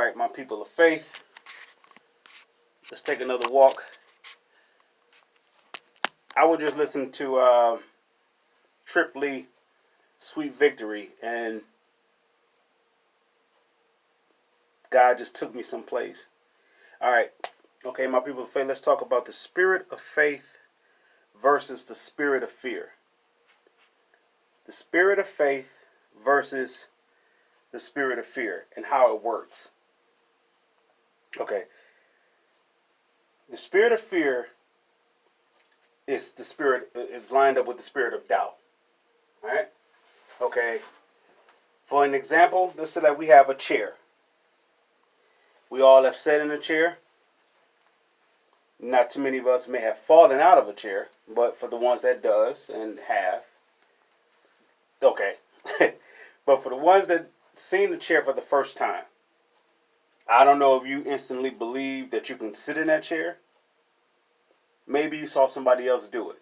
right, my people of faith, let's take another walk. I was just listening to Trip Lee, Sweet Victory, and God just took me someplace. All right, okay, my people of faith, let's talk about the spirit of faith versus the spirit of fear. The spirit of faith versus the spirit of fear and how it works. Okay. The spirit of fear is lined up with the spirit of doubt. All right? Okay. For an example, let's say that we have a chair. We all have sat in a chair. Not too many of us may have fallen out of a chair, but for the ones that does and have, okay. But for the ones that seen the chair for the first time, I don't know if you instantly believe that you can sit in that chair. Maybe you saw somebody else do it,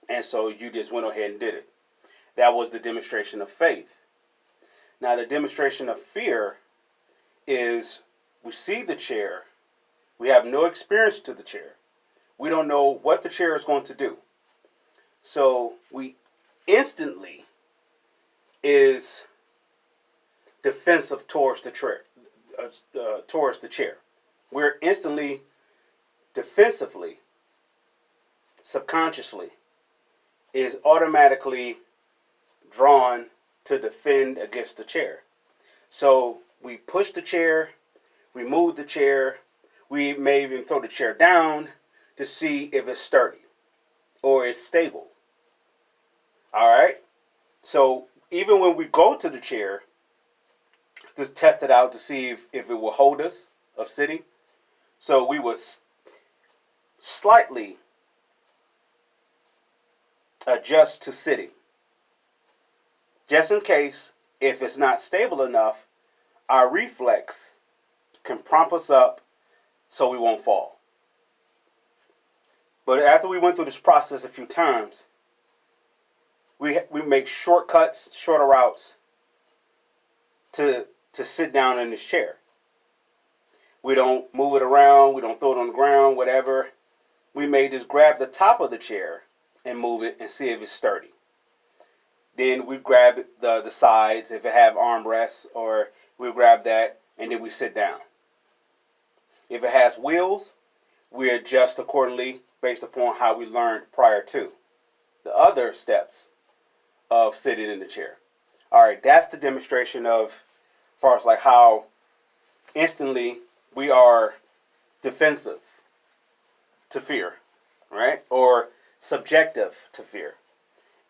and so you just went ahead and did it. That was the demonstration of faith. Now, the demonstration of fear is we see the chair. We have no experience to the chair. We don't know what the chair is going to do. So we instantly is defensive towards the chair. We're instantly defensively, subconsciously, is automatically drawn to defend against the chair. So we push the chair, we move the chair, we may even throw the chair down to see if it's sturdy or it's stable. All right? So even when we go to the chair, just test it out to see if it will hold us of sitting. So we will slightly adjust to sitting. Just in case, if it's not stable enough, our reflex can prompt us up so we won't fall. But after we went through this process a few times, we make shortcuts, shorter routes to sit down in this chair. We don't move it around. We don't throw it on the ground, whatever. We may just grab the top of the chair and move it and see if it's sturdy. Then we grab the sides if it have armrests, or we grab that and then we sit down. If it has wheels, we adjust accordingly based upon how we learned prior to the other steps of sitting in the chair. All right, that's the demonstration of, as far as like how instantly we are defensive to fear, right? Or subjective to fear.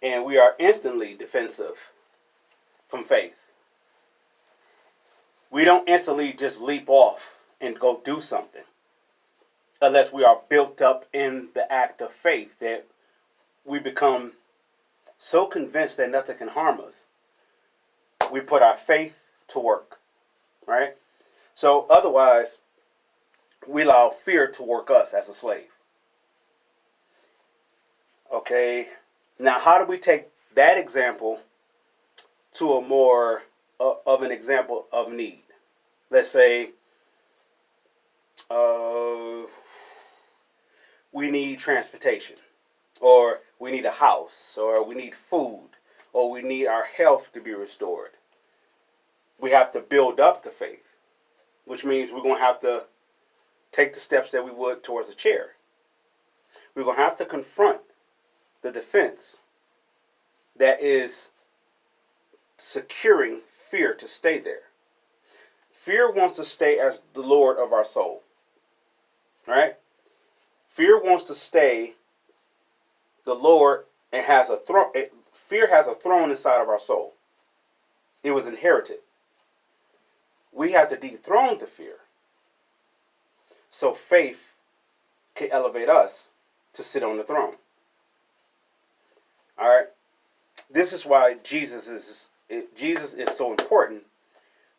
And we are instantly defensive from faith. We don't instantly just leap off and go do something unless we are built up in the act of faith that we become so convinced that nothing can harm us. We put our faith to work, right? So otherwise, we allow fear to work us as a slave. Okay, now how do we take that example to a more of an example of need? Let's say we need transportation, or we need a house, or we need food, or we need our health to be restored. We have to build up the faith, which means we're going to have to take the steps that we would towards a chair. We're going to have to confront the defense that is securing fear to stay there. Fear wants to stay as the Lord of our soul. Right? Fear wants to stay the Lord and has a throne. Fear has a throne inside of our soul. It was inherited. We have to dethrone the fear so faith can elevate us to sit on the throne. All right? This is why Jesus is so important,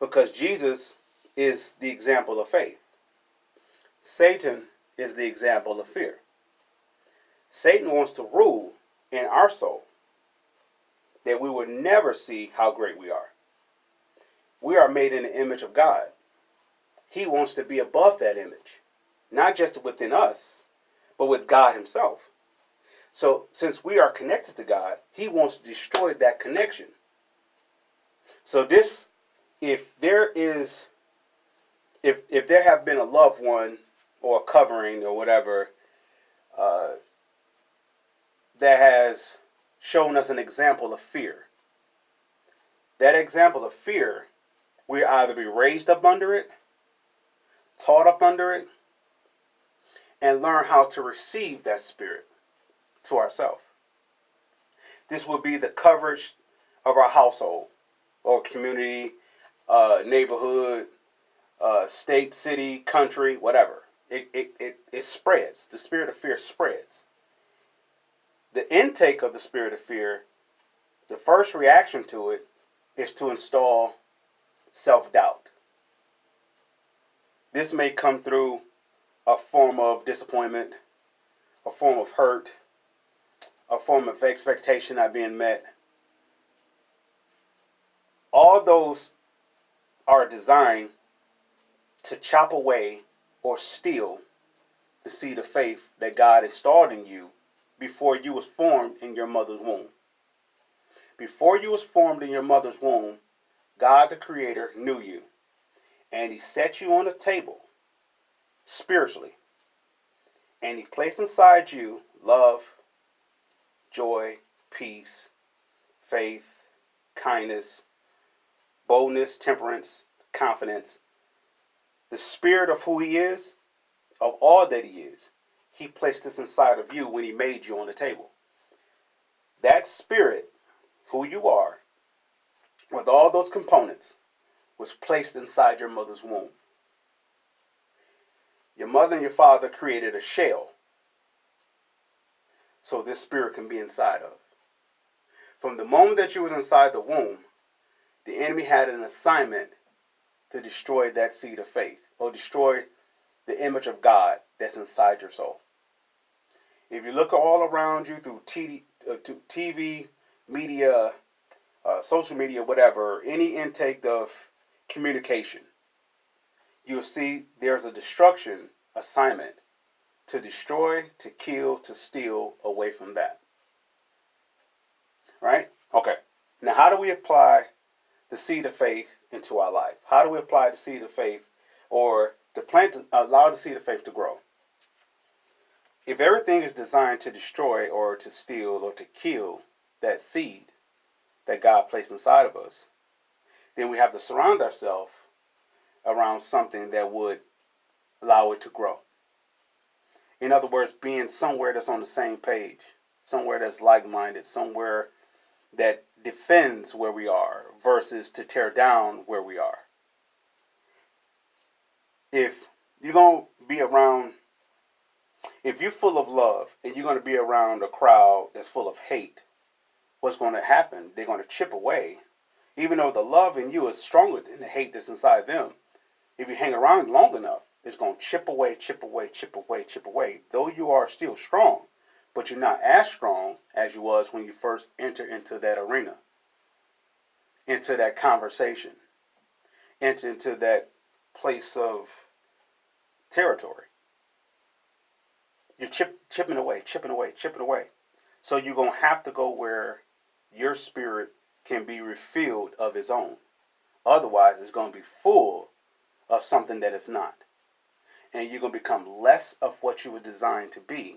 because Jesus is the example of faith. Satan is the example of fear. Satan wants to rule in our soul that we will never see how great we are. We are made in the image of God. He wants to be above that image, not just within us, but with God himself. So since we are connected to God, he wants to destroy that connection. So this, if there is, if there have been a loved one or a covering or whatever uh, that has shown us an example of fear, that example of fear, we either be raised up under it, taught up under it, and learn how to receive that spirit to ourselves. This will be the coverage of our household or community, neighborhood, state, city, country, whatever. It spreads. The spirit of fear spreads. The intake of the spirit of fear, the first reaction to it is to install self-doubt. This may come through a form of disappointment, a form of hurt, a form of expectation not being met. All those are designed to chop away or steal the seed of faith that God installed in you before you was formed in your mother's womb. Before you was formed in your mother's womb, God the Creator knew you, and he set you on a table spiritually, and he placed inside you love, joy, peace, faith, kindness, boldness, temperance, confidence. The spirit of who he is, of all that he is, he placed this inside of you when he made you on the table. That spirit, who you are, with all those components, was placed inside your mother's womb. Your mother and your father created a shell so this spirit can be inside of. From the moment that you was inside the womb, the enemy had an assignment to destroy that seed of faith or destroy the image of God that's inside your soul. If you look all around you through TV, media, social media, whatever, any intake of communication, you'll see there's a destruction assignment to destroy, to kill, to steal away from that. Right? Okay. Now, how do we apply the seed of faith into our life? How do we apply the seed of faith or the plant to allow the seed of faith to grow? If everything is designed to destroy or to steal or to kill that seed that God placed inside of us, then we have to surround ourselves around something that would allow it to grow. In other words, being somewhere that's on the same page, somewhere that's like-minded, somewhere that defends where we are versus to tear down where we are. If you're going to be around, if you're full of love and you're going to be around a crowd that's full of hate, what's going to happen? They're going to chip away. Even though the love in you is stronger than the hate that's inside them, if you hang around long enough, it's going to chip away, chip away, chip away, chip away. Though you are still strong, but you're not as strong as you was when you first entered into that arena, into that conversation, into that place of territory. You're chipping away, chipping away, chipping away. So you're going to have to go where your spirit can be refilled of its own. Otherwise, it's going to be full of something that it's not. And you're going to become less of what you were designed to be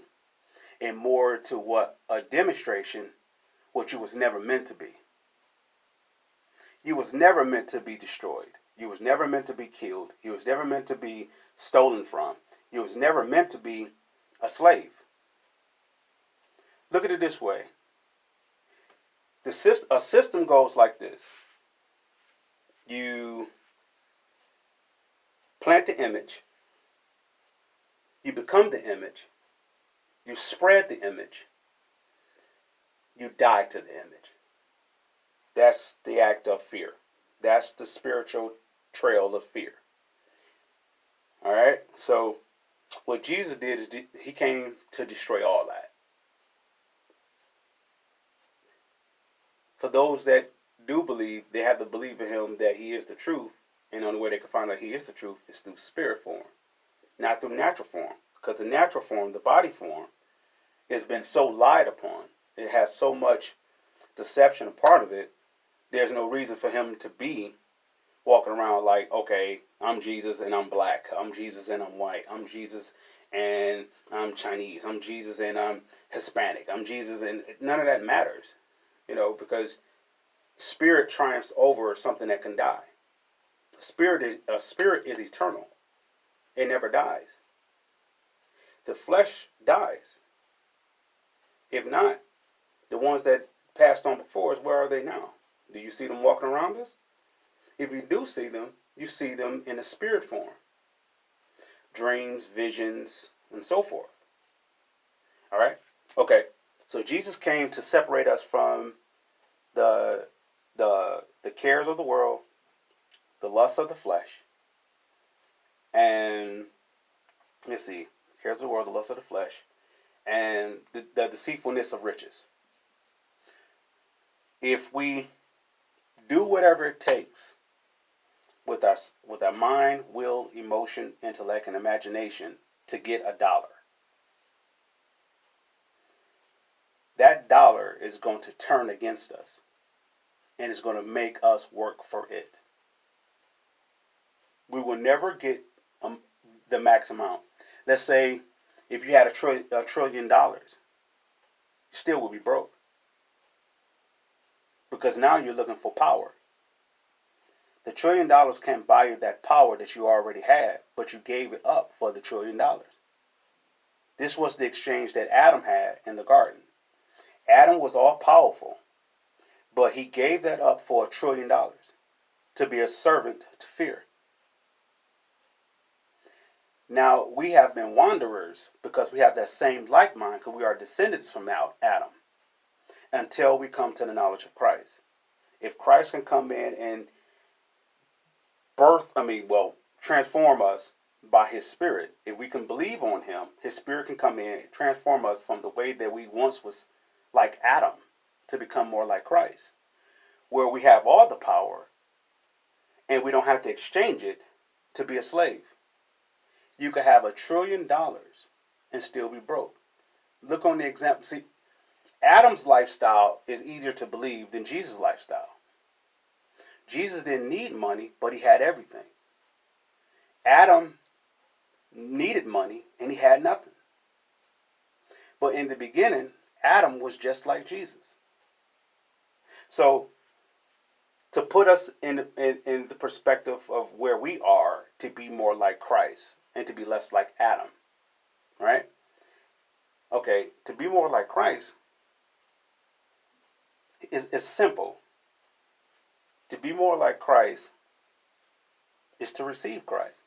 and more to what a demonstration, what you was never meant to be. You was never meant to be destroyed. You was never meant to be killed. You was never meant to be stolen from. You was never meant to be a slave. Look at it this way. A system goes like this. You plant the image. You become the image. You spread the image. You die to the image. That's the act of fear. That's the spiritual trail of fear. All right? So what Jesus did is he came to destroy all that. For those that do believe, they have to believe in him that he is the truth And the only way they can find out he is the truth is through spirit form, not through natural form. Because the natural form, the body form, has been so lied upon. It has so much deception a part of it. There's no reason for him to be walking around like, okay, I'm Jesus and I'm black. I'm Jesus and I'm white. I'm Jesus and I'm Chinese. I'm Jesus and I'm Hispanic. I'm Jesus, and none of that matters, because spirit triumphs over something that can die. A spirit is eternal. It never dies. The flesh dies. If not, the ones that passed on before us, where are they now? Do you see them walking around us? If you do see them, you see them in a spirit form. Dreams, visions, and so forth. All right? Okay. So Jesus came to separate us from the cares of the world, the lusts of the flesh, and let's see, cares of the world, the lusts of the flesh, and the deceitfulness of riches. If we do whatever it takes with our mind, will, emotion, intellect, and imagination to get $1, that dollar is going to turn against us, and it's going to make us work for it. We will never get the max amount. Let's say if you had $1 trillion, you still will be broke. Because now you're looking for power. The $1 trillion can't buy you that power that you already had, but you gave it up for the $1 trillion. This was the exchange that Adam had in the garden. Adam was all powerful, but he gave that up for $1 trillion to be a servant to fear. Now, we have been wanderers because we have that same like mind, because we are descendants from Adam, until we come to the knowledge of Christ. If Christ can come in and transform us by his spirit, if we can believe on him, his spirit can come in and transform us from the way that we once was like Adam to become more like Christ, where we have all the power and we don't have to exchange it to be a slave. You could have $1 trillion and still be broke. Look on the example. See, Adam's lifestyle is easier to believe than Jesus' lifestyle. Jesus didn't need money, but he had everything. Adam needed money and he had nothing. But in the beginning, Adam was just like Jesus. So, to put us in the perspective of where we are, to be more like Christ and to be less like Adam, right? Okay, to be more like Christ is simple. To be more like Christ is to receive Christ.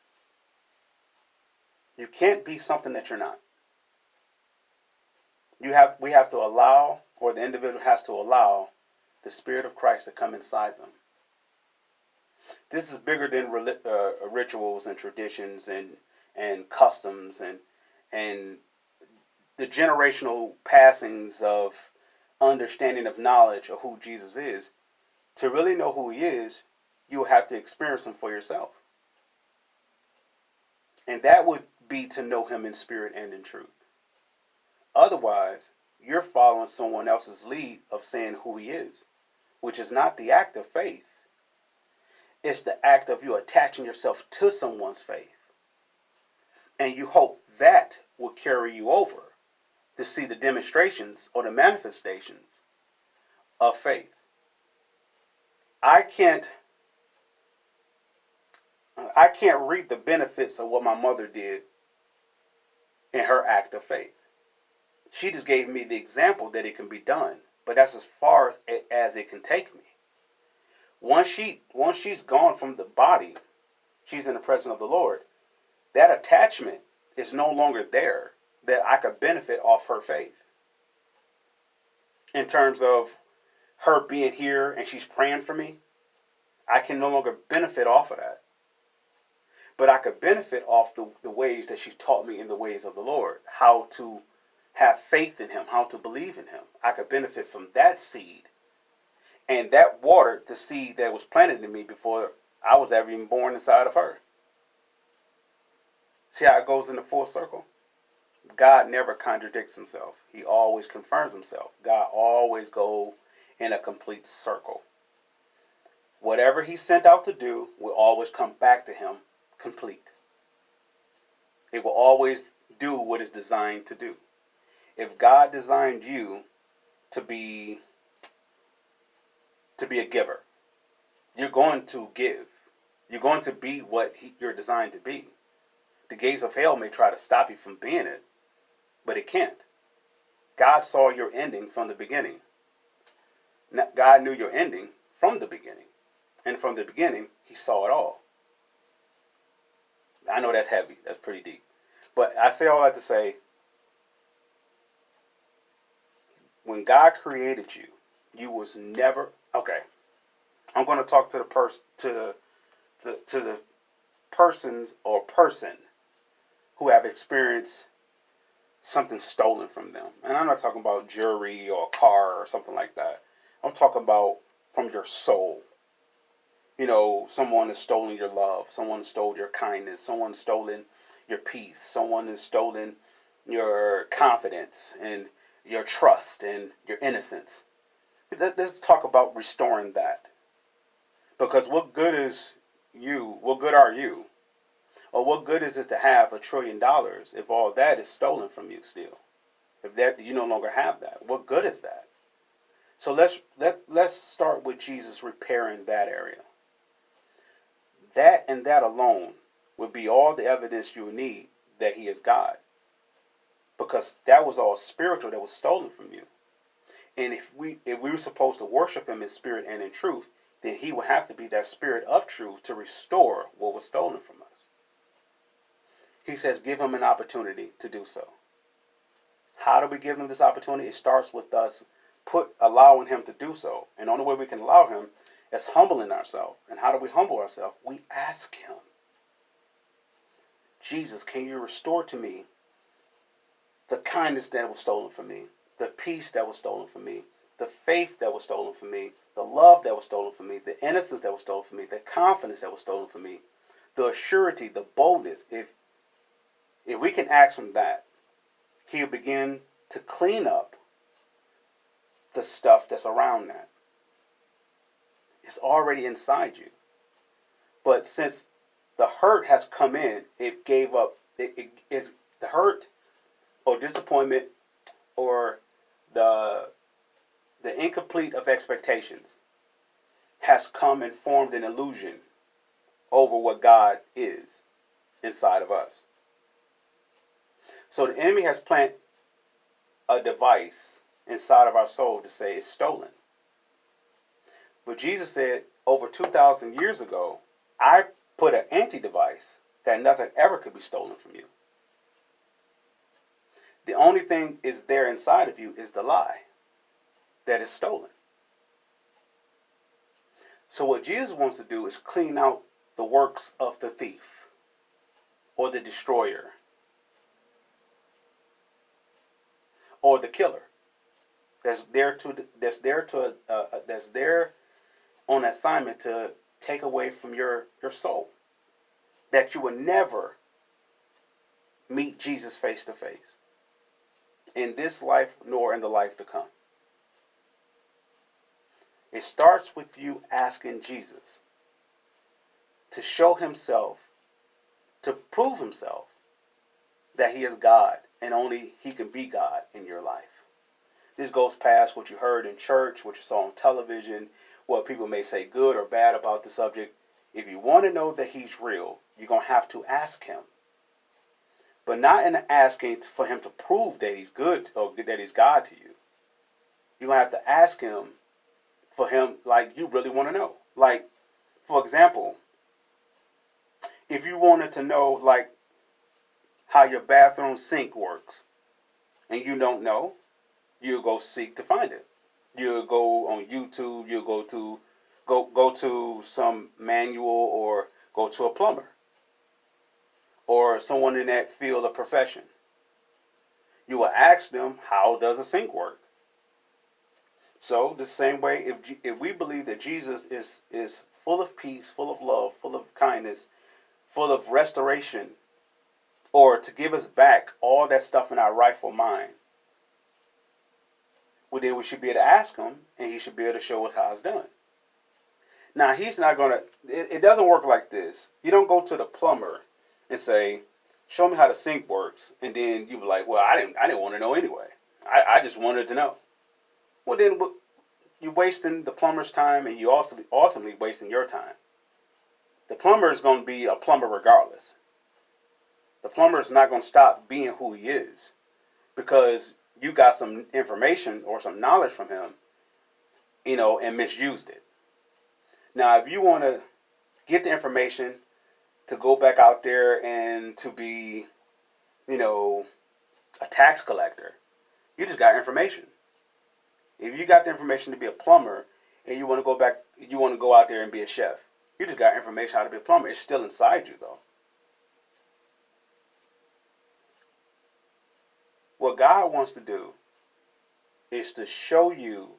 You can't be something that you're not. We have to allow, or the individual has to allow, the Spirit of Christ to come inside them. This is bigger than rituals and traditions and customs and the generational passings of understanding of knowledge of who Jesus is. To really know who he is, you have to experience him for yourself. And that would be to know him in spirit and in truth. Otherwise, you're following someone else's lead of saying who he is, which is not the act of faith. It's the act of you attaching yourself to someone's faith. And you hope that will carry you over to see the demonstrations or the manifestations of faith. I can't reap the benefits of what my mother did in her act of faith. She just gave me the example that it can be done, but that's as far as it can take me. Once she's gone from the body, she's in the presence of the Lord. That attachment is no longer there that I could benefit off her faith. In terms of her being here and she's praying for me, I can no longer benefit off of that. But I could benefit off the ways that she taught me in the ways of the Lord, how to have faith in him, how to believe in him. I could benefit from that seed. And that watered the seed that was planted in me before I was ever even born inside of her. See how it goes in the full circle? God never contradicts himself. He always confirms himself. God always goes in a complete circle. Whatever he sent out to do will always come back to him complete. It will always do what it's designed to do. If God designed you to be a giver, you're going to give. You're going to be what you're designed to be. The gates of hell may try to stop you from being it, but it can't. God saw your ending from the beginning. God knew your ending from the beginning. And from the beginning, he saw it all. I know that's heavy. That's pretty deep. But I say all that to say, when God created you, you was never, okay, I'm going to talk to the persons or person who have experienced something stolen from them. And I'm not talking about jewelry or a car or something like that. I'm talking about from your soul. You know, someone has stolen your love. Someone has stolen your kindness. Someone has stolen your peace. Someone has stolen your confidence and your trust and your innocence. Let's talk about restoring that. Because what good is you? What good are you? Or what good is it to have $1 trillion if all that is stolen from you still? If that you no longer have that, what good is that? So let's start with Jesus repairing that area. That and that alone would be all the evidence you need that he is God. Because that was all spiritual that was stolen from you. And if we were supposed to worship him in spirit and in truth, then he would have to be that spirit of truth to restore what was stolen from us. He says, give him an opportunity to do so. How do we give him this opportunity? It starts with us allowing him to do so. And the only way we can allow him is humbling ourselves. And how do we humble ourselves? We ask him, Jesus, can you restore to me the kindness that was stolen from me, the peace that was stolen from me, the faith that was stolen from me, the love that was stolen from me, the innocence that was stolen from me, the confidence that was stolen from me, the assurity, the boldness. If we can ask him that, he'll begin to clean up the stuff that's around that. It's already inside you. But since the hurt has come in, it gave up. It is the hurt or disappointment or the incomplete of expectations has come and formed an illusion over what God is inside of us. So the enemy has planted a device inside of our soul to say it's stolen. But Jesus said over 2,000 years ago, I put an anti-device that nothing ever could be stolen from you. The only thing is there inside of you is the lie that is stolen. So what Jesus wants to do is clean out the works of the thief or the destroyer or the killer that's there on assignment to take away from your soul, that you will never meet Jesus face to face in this life nor in the life to come. It starts with you asking Jesus to show himself, to prove himself that he is God and only he can be God in your life. This goes past what you heard in church, what you saw on television, what people may say good or bad about the subject. If you want to know that he's real, you're going to have to ask him. But not in asking for him to prove that he's good or that he's God to you. You're going to have to ask him for him like you really want to know. Like, for example, if you wanted to know like how your bathroom sink works and you don't know, you'll go seek to find it. You'll go on YouTube, you'll go to some manual or go to a plumber or someone in that field of profession. You will ask them, how does a sink work? So the same way, if we believe that Jesus is full of peace, full of love, full of kindness, full of restoration, or to give us back all that stuff in our rightful mind, well, then we should be able to ask him, and he should be able to show us how it's done. Now, he's not going to, it doesn't work like this. You don't go to the plumber and say, show me how the sink works. And then you be like, well, I didn't want to know anyway. I just wanted to know. Well, then you're wasting the plumber's time, and you also ultimately wasting your time. The plumber is going to be a plumber regardless. The plumber is not going to stop being who he is because you got some information or some knowledge from him, and misused it. Now, if you want to get the information to go back out there and to be, a tax collector, you just got information. If you got the information to be a plumber and you want to go out there and be a chef, you just got information how to be a plumber. It's still inside you, though. What God wants to do is to show you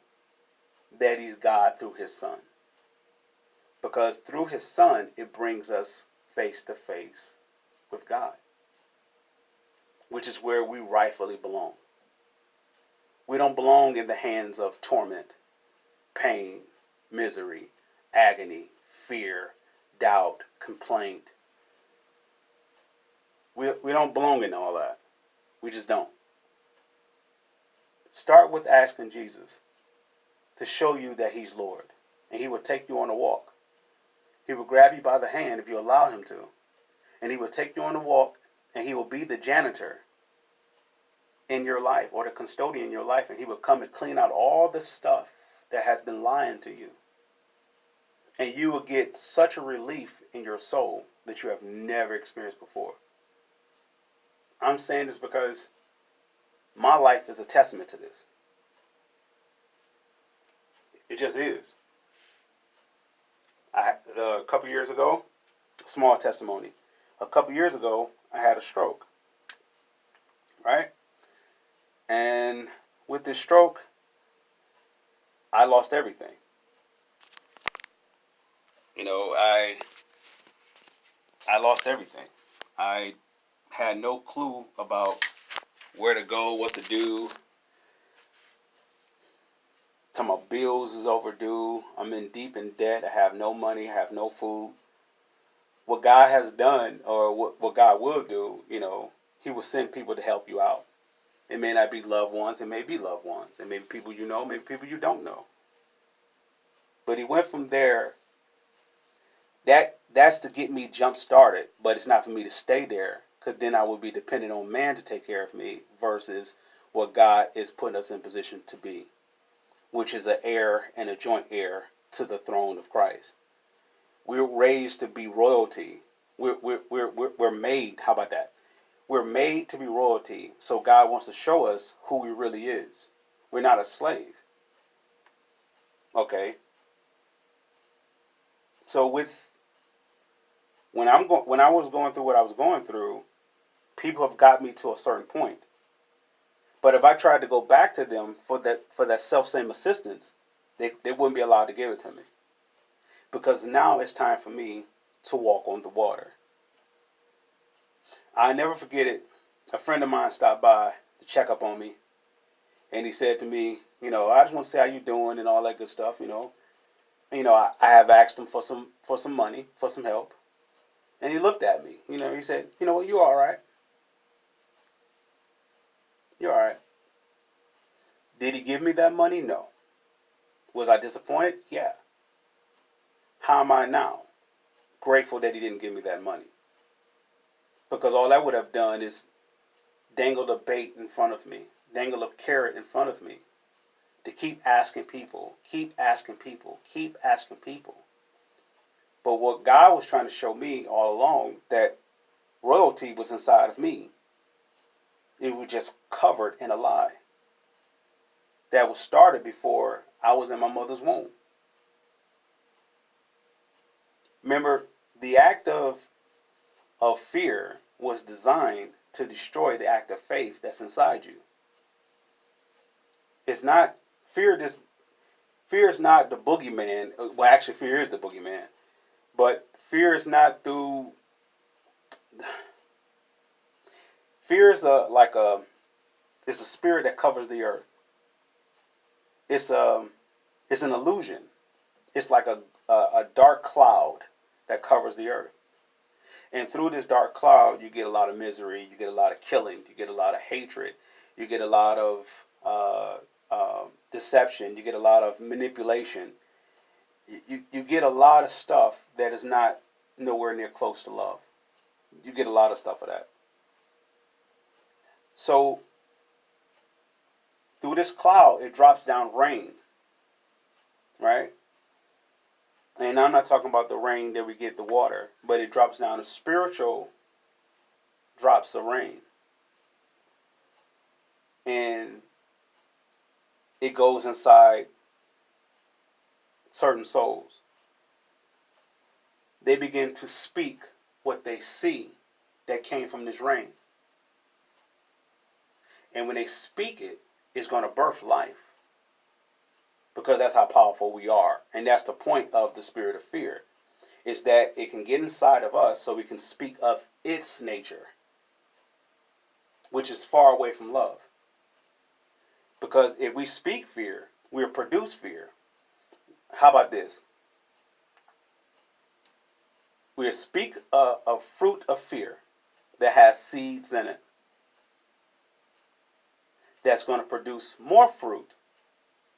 that he's God through his son. Because through his son, it brings us face to face with God, which is where we rightfully belong. We don't belong in the hands of torment, pain, misery, agony, fear, doubt, complaint. We don't belong in all that. We just don't. Start with asking Jesus to show you that he's Lord, and he will take you on a walk. He will grab you by the hand if you allow him to, and he will take you on a walk, and he will be the janitor in your life or the custodian in your life, and he will come and clean out all the stuff that has been lying to you. And you will get such a relief in your soul that you have never experienced before. I'm saying this because my life is a testament to this. It just is. A couple years ago, small testimony. A couple years ago, I had a stroke. Right? And with this stroke, I lost everything. I lost everything. I had no clue about where to go, what to do. My bills is overdue. I'm in deep in debt. I have no money. I have no food. What God has done, or what God will do, he will send people to help you out. It may not be loved ones. It may be loved ones. It may be people you know, maybe people you don't know. But he went from there. That's to get me jump started, but it's not for me to stay there, because then I would be dependent on man to take care of me versus what God is putting us in position to be, which is an heir and a joint heir to the throne of Christ. We're raised to be royalty. We're made. How about that? We're made to be royalty. So God wants to show us who we really is. We're not a slave. Okay. So when I was going through what I was going through, people have got me to a certain point. But if I tried to go back to them for that self-same assistance, they wouldn't be allowed to give it to me. Because now it's time for me to walk on the water. I never forget it. A friend of mine stopped by to check up on me. And he said to me, I just want to see how you doing and all that good stuff, I have asked him for some money, for some help. And he looked at me. He said, what, you're all right. You're all right. Did he give me that money? No. Was I disappointed? Yeah. How am I now? Grateful that he didn't give me that money. Because all I would have done is dangled a bait in front of me, dangled a carrot in front of me to keep asking people, keep asking people, keep asking people. But what God was trying to show me all along, that royalty was inside of me. It was just covered in a lie that was started before I was in my mother's womb. Remember, the act of fear was designed to destroy the act of faith that's inside you. It's not fear. Fear is not the boogeyman. Well, actually, fear is the boogeyman. But fear is not through. Fear is it's a spirit that covers the earth. It's it's an illusion. It's like a dark cloud that covers the earth. And through this dark cloud, you get a lot of misery, you get a lot of killing, you get a lot of hatred, you get a lot of deception, you get a lot of manipulation. You get a lot of stuff that is not nowhere near close to love. You get a lot of stuff of that. So through this cloud, it drops down rain, right? And I'm not talking about the rain that we get the water, but it drops down a spiritual drops of rain. And it goes inside certain souls. They begin to speak what they see that came from this rain. And when they speak it, it's going to birth life. Because that's how powerful we are. And that's the point of the spirit of fear. Is that it can get inside of us so we can speak of its nature. Which is far away from love. Because if we speak fear, we'll produce fear. How about this? We'll speak a fruit of fear that has seeds in it. That's going to produce more fruit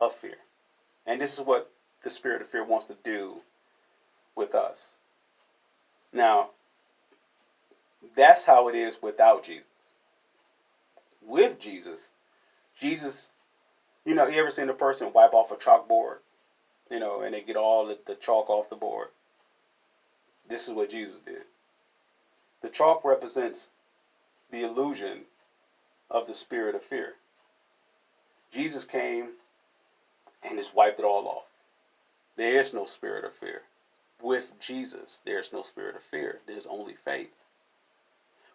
of fear. And this is what the spirit of fear wants to do with us. Now, that's how it is without Jesus. With Jesus, you ever seen a person wipe off a chalkboard? And they get all the chalk off the board. This is what Jesus did. The chalk represents the illusion of the spirit of fear. Jesus came and just wiped it all off. There is no spirit of fear. With Jesus, there's no spirit of fear. There's only faith.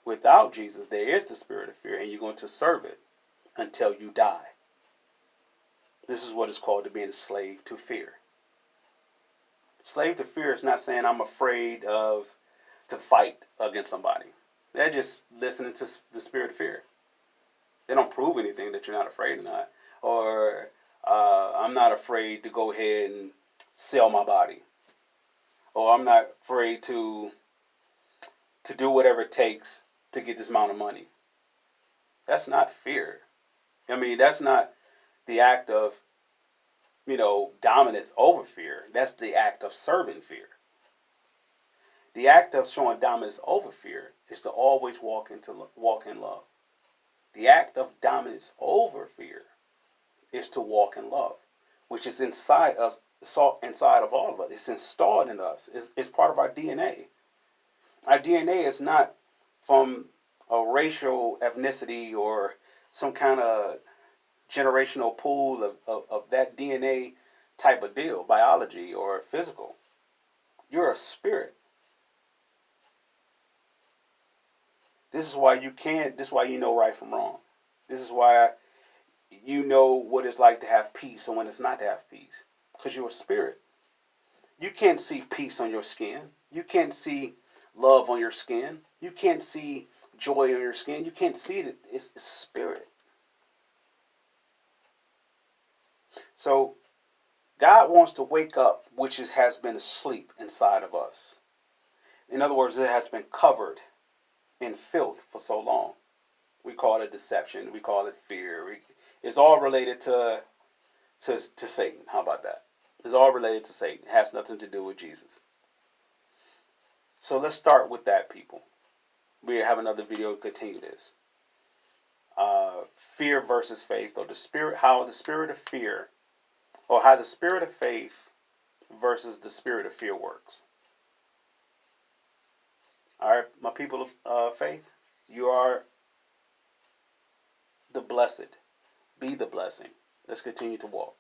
Without Jesus, there is the spirit of fear, and you're going to serve it until you die. This is what is called to be a slave to fear. Slave to fear is not saying I'm afraid to fight against somebody. They're just listening to the spirit of fear. They don't prove anything that you're not afraid or not. Or I'm not afraid to go ahead and sell my body. Or I'm not afraid to do whatever it takes to get this amount of money. That's not fear. That's not the act of, dominance over fear. That's the act of serving fear. The act of showing dominance over fear is to always walk in love. The act of dominance over fear is to walk in love, which is inside us, inside of all of us. It's installed in us. It's part of our DNA. Our DNA is not from a racial ethnicity or some kind of generational pool of that DNA type of deal, biology or physical. You're a spirit. This is why this is why you know right from wrong. This is why you know what it's like to have peace and when it's not to have peace. Because you're a spirit. You can't see peace on your skin. You can't see love on your skin. You can't see joy on your skin. You can't see it. It's spirit. So God wants to wake up, which has been asleep inside of us. In other words, it has been covered in filth for so long. We call it deception. We call it fear. It's all related to Satan. How about that? It's all related to Satan. It has nothing to do with Jesus. So let's start with that, people. We have another video to continue this. Fear versus faith, or how the spirit of fear, or how the spirit of faith versus the spirit of fear works. All right, my people of faith, you are the blessed. Be the blessing. Let's continue to walk.